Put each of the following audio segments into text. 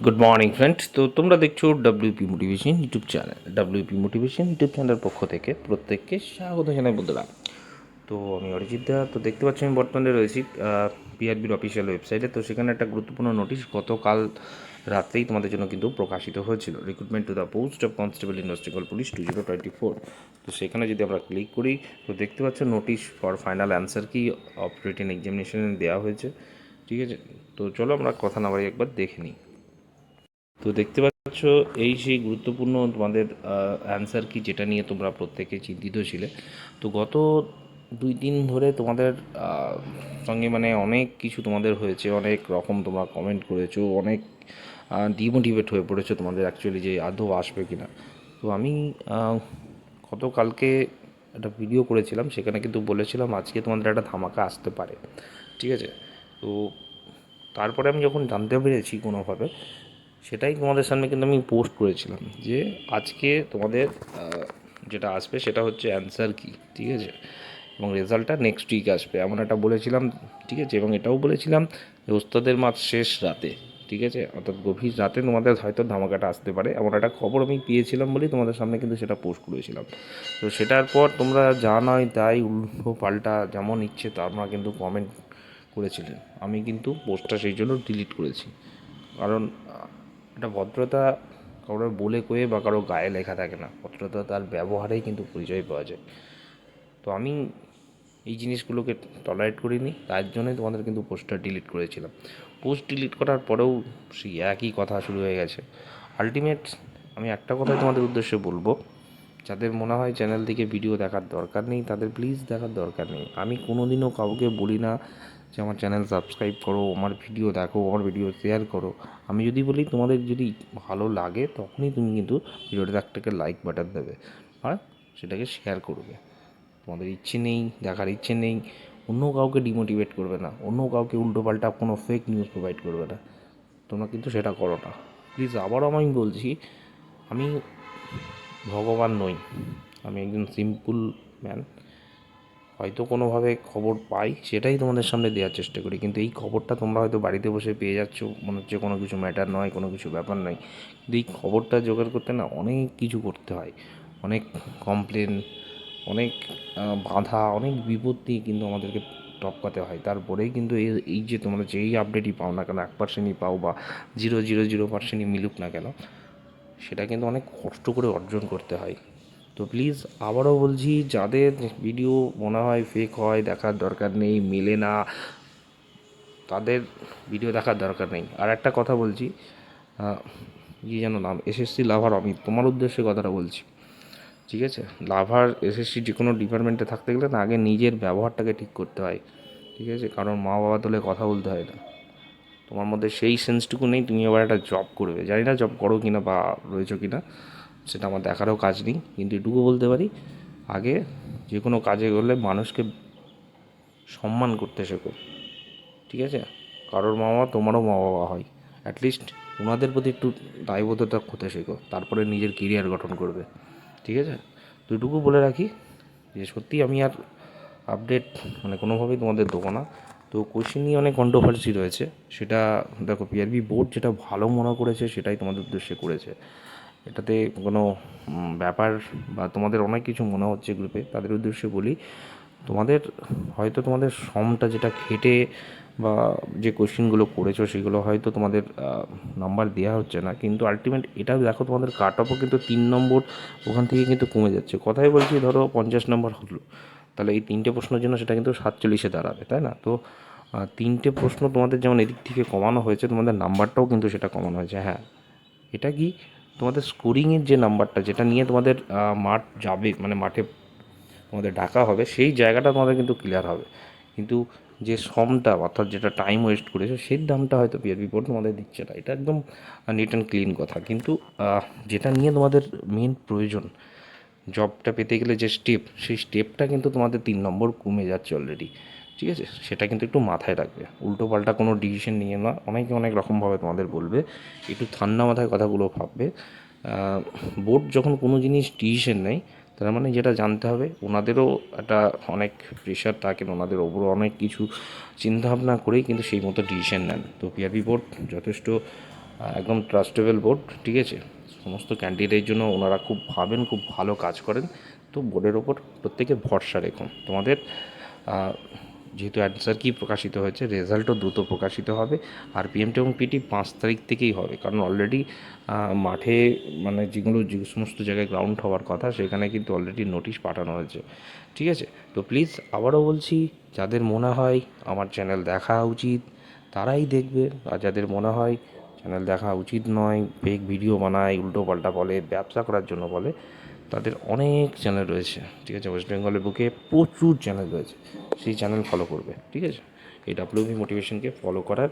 Good morning friends. তো তোমরা দেখছো WP motivation YouTube channel. WP motivation YouTube চ্যানেলের পক্ষ থেকে প্রত্যেককে স্বাগত জানাই বন্ধুরা। তো আমি অরিজিৎ দা। তো দেখতে পাচ্ছি আমি বর্তমানে রয়েছি পিআরবির অফিসিয়াল ওয়েবসাইটে। তো সেখানে একটা গুরুত্বপূর্ণ নোটিশ গতকাল রাত্রেই তোমাদের জন্য কিন্তু প্রকাশিত হয়েছিল, recruitment to the post of constable in West Bengal police 2024। তো সেখানে যদি আমরা ক্লিক করি তো দেখতে পাচ্ছ নোটিশ ফর ফাইনাল অ্যান্সার কি অফ রিটেন এক্সামিনেশন দেওয়া হয়েছে। ঠিক আছে, তো চলো আমরা কথা না বাড়ি একবার দেখে নিই। তো দেখতে পাচ্ছ এই সেই গুরুত্বপূর্ণ তোমাদের অ্যান্সার কি, যেটা নিয়ে তোমরা প্রত্যেকে চিন্তিত ছিলে। তো গত 2-3 ধরে তোমাদের সঙ্গে মানে অনেক কিছু তোমাদের হয়েছে, অনেক রকম তোমরা কমেন্ট করেছো, অনেক ডিমোটিভেট হয়ে পড়েছো তোমাদের অ্যাকচুয়ালি যে আদৌ আসবে কি না। তো আমি গতকালকে একটা ভিডিও করেছিলাম, সেখানে কিন্তু বলেছিলাম আজকে তোমাদের একটা ধামাকা আসতে পারে। ঠিক আছে, তো তারপরে আমি যখন জানতে পেরেছি কোনোভাবে, সেটাই তোমাদের সামনে কিন্তু আমি পোস্ট করেছিলাম যে আজকে তোমাদের যেটা আসবে সেটা হচ্ছে অ্যান্সার কি। ঠিক আছে, এবং রেজাল্টটা নেক্সট উইক আসবে এমন একটা বলেছিলাম। ঠিক আছে, এবং এটাও বলেছিলাম যে ওস্তাদের মাছ শেষ রাতে। ঠিক আছে, অর্থাৎ গভীর রাতে তোমাদের হয়তো ধামাকাটা আসতে পারে, এমন একটা খবর আমি পেয়েছিলাম বলেই তোমাদের সামনে কিন্তু সেটা পোস্ট করেছিলাম। তো সেটার পর তোমরা যা নয় তাই উল্টো পাল্টা যেমন ইচ্ছে তোমরা কিন্তু কমেন্ট করেছিলেন। আমি কিন্তু পোস্টটা সেই জন্য ডিলিট করেছি, কারণ এটা ভদ্রতা কারোর বলে কয়ে বা কারো গায়ে লেখা থাকে না, ভদ্রতা তার ব্যবহারেই কিন্তু পরিচয় পাওয়া যায়। তো আমি এই জিনিসগুলোকে টলারেট করিনি, তার জন্যই তোমাদের কিন্তু পোস্টটা ডিলিট করেছিলাম। পোস্ট ডিলিট করার পরেও সেই একই কথা শুরু হয়ে গেছে। আলটিমেট আমি একটা কথাই তোমাদের উদ্দেশ্যে বলবো, যাদের মনে হয় চ্যানেল থেকে ভিডিও দেখার দরকার নেই তাদের প্লিজ দেখার দরকার নেই। আমি কোনো দিনও কাউকে বলি না যে আমার চ্যানেল সাবস্ক্রাইব করো, আমার ভিডিও দেখো, আমার ভিডিও শেয়ার করো। আমি যদি বলি তোমাদের যদি ভালো লাগে তখনই তুমি কিন্তু ভিডিওটাতে একটাকে লাইক বাটন দেবে আর সেটাকে শেয়ার করবে। তোমাদের ইচ্ছে নেই, দেখার ইচ্ছে নেই, অন্য কাউকে ডিমোটিভেট করবে না, অন্য কাউকে উল্টোপাল্টা কোনো ফেক নিউজ প্রোভাইড করবে না, তোমরা কিন্তু সেটা করো না প্লিজ। আবারও আমি বলছি, আমি ভগবান নই, আমি একজন সিম্পল ম্যান। হয়তো কোনোভাবে খবর পাই সেটাই তোমাদের সামনে দেওয়ার চেষ্টা করি, কিন্তু এই খবরটা তোমরা হয়তো বাড়িতে বসে পেয়ে যাচ্ছ, মনে হচ্ছে কোনো কিছু ম্যাটার নয়, কোনো কিছু ব্যাপার নয়। কিন্তু এই খবরটা জোগাড় করতে না অনেক কিছু করতে হয়, অনেক কমপ্লেন, অনেক বাধা, অনেক বিপত্তি কিন্তু আমাদেরকে টপকাতে হয়। তারপরেই কিন্তু এই যে তোমরা যেই আপডেটই পাও না কেন, 1%ই পাও বা 0.00% মিলুক না কেন, সেটা কিন্তু অনেক কষ্ট করে অর্জন করতে হয়। তো প্লিজ আবারও বলছি, যাদের ভিডিও মনে হয় ফেক হয়, দেখার দরকার নেই, মেলে না, তাদের ভিডিও দেখার দরকার নেই। আর একটা কথা বলছি, কি যেন নাম, এসএসসি লাভার অমিত, তোমার উদ্দেশ্যে কথাটা বলছি। ঠিক আছে, লাভার এসএসসি যে কোনো ডিপার্টমেন্টে থাকতে গেলে না আগে নিজের ব্যবহারটাকে ঠিক করতে হয়। ঠিক আছে, কারণ মা বাবা তোলে কথা বলতে হয় না। তোমার মধ্যে সেই সেন্সটুকু নেই, তুমি আবার একটা জব করবে। জানি না জব করো কি না বা রয়েছো কি না, সেটা আমার দেখারও কাজ নেই, কিন্তু এটুকু বলতে পারি আগে যে কোনো কাজে করলে মানুষকে সম্মান করতে শেখো। ঠিক আছে, কারোর মা বাবা তোমারও মা বাবা হয়, অ্যাটলিস্ট ওনাদের প্রতি একটু দায়বদ্ধতা হতে শেখো, তারপরে নিজের কেরিয়ার গঠন করবে। ঠিক আছে, তো এটুকু বলে রাখি যে সত্যি আমি আর আপডেট মানে কোনোভাবেই তোমাদের দেবো না। তো কোশ্চেন নিয়ে অনেক কন্ট্রোভার্সি রয়েছে, সেটা দেখো পিআরবি বোর্ড যেটা ভালো মনে করেছে সেটাই তোমাদের উদ্দেশ্যে করেছে। এটাতে কোনো ব্যাপার বা তোমাদের অনেক কিছু মনে হচ্ছে গ্রুপে, তাদের উদ্দেশ্যে বলি, তোমাদের হয়তো তোমাদের শ্রমটা যেটা খেটে বা যে কোশ্চেনগুলো করেছো সেগুলো হয়তো তোমাদের নাম্বার দেওয়া হচ্ছে না, কিন্তু আলটিমেট এটা দেখো তোমাদের কাট অফও কিন্তু 3 নম্বর ওখান থেকে কিন্তু কমে যাচ্ছে। কথাই বলছি, ধরো 50 নম্বর হলো, তাহলে এই 3টে প্রশ্নের জন্য সেটা কিন্তু 47-এ দাঁড়াবে, তাই না? তো 3টে প্রশ্ন তোমাদের যেমন এদিক থেকে কমানো হয়েছে, তোমাদের নাম্বারটাও কিন্তু সেটা কমানো হয়েছে। হ্যাঁ, এটা কি তোমাদের স্কোরিংয়ের যে নাম্বারটা যেটা নিয়ে তোমাদের মাঠ যাবে, মানে মাঠে তোমাদের ডাকা হবে, সেই জায়গাটা তোমাদের কিন্তু ক্লিয়ার হবে, কিন্তু যে শ্রমটা অর্থাৎ যেটা টাইম ওয়েস্ট করেছো সেই দামটা হয়তো পিআরবি বোর্ড তোমাদের দিচ্ছে না। এটা একদম নিট অ্যান্ড ক্লিন কথা। কিন্তু যেটা নিয়ে তোমাদের মেন প্রয়োজন, জবটা পেতে গেলে যে স্টেপ, সেই স্টেপটা কিন্তু তোমাদের 3 নম্বর কমে যাচ্ছে অলরেডি। ঠিক আছে, সেটা কিন্তু একটু মাথায় রাখবে, উল্টো পাল্টা কোনো ডিসিশন নিয়ে না। অনেকে অনেক রকমভাবে তোমাদের বলবে, একটু ঠান্ডা মাথায় কথাগুলো ভাববে। বোর্ড যখন কোনো জিনিস ডিসিশন নেয়, তার মানে যেটা জানতে হবে ওনাদেরও একটা অনেক প্রেশার থাকে, ওনাদের ওপরও অনেক কিছু চিন্তাভাবনা করেই কিন্তু সেই মতো ডিসিশন নেন। তো পিআরবি বোর্ড যথেষ্ট একদম ট্রাস্টেবল বোর্ড, ঠিক আছে। সমস্ত ক্যান্ডিডেটের জন্য ওনারা খুব ভাবেন, খুব ভালো কাজ করেন। তো বোর্ডের ওপর প্রত্যেকে ভরসা রেখুন। তোমাদের যেহেতু অ্যান্সার কি প্রকাশিত হয়েছে, রেজাল্টও দ্রুত প্রকাশিত হবে। আর পিএমটি এবং পিটি 5 তারিখ থেকেই হবে, কারণ অলরেডি মাঠে মানে যে সমস্ত জায়গায় গ্রাউন্ড হওয়ার কথা সেখানে কিন্তু অলরেডি নোটিশ পাঠানো হয়েছে, ঠিক আছে। তো প্লিজ আবারও বলছি, যাদের মনে হয় আমার চ্যানেল দেখা উচিত তারাই দেখবে, আর যাদের মনে হয় চ্যানেল দেখা উচিত নয়, ফেক ভিডিও বানায়, উল্টো পাল্টা বলে, ব্যবসা করার জন্য বলে, তাদের অনেক চ্যানেল রয়েছে, ঠিক আছে। ওয়েস্ট বেঙ্গলের বুকে প্রচুর চ্যানেল রয়েছে, সেই চ্যানেল ফলো করবে, ঠিক আছে। এই ডাব্লিউপি মোটিভেশনকে ফলো করার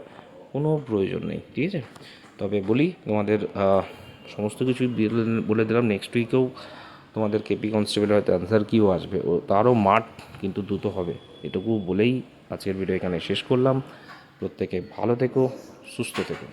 কোনো প্রয়োজন নেই, ঠিক আছে। তবে বলি তোমাদের সমস্ত কিছুই বলে দিলাম। নেক্সট উইকেও তোমাদের কেপি কনস্টেবলের হয়তো অ্যান্সার কিও আসবে, ও তারও মাঠ কিন্তু দ্রুত হবে, এটুকু বলেই আজকের ভিডিও এখানে শেষ করলাম। প্রত্যেকে ভালো থেকো, সুস্থ থেকো।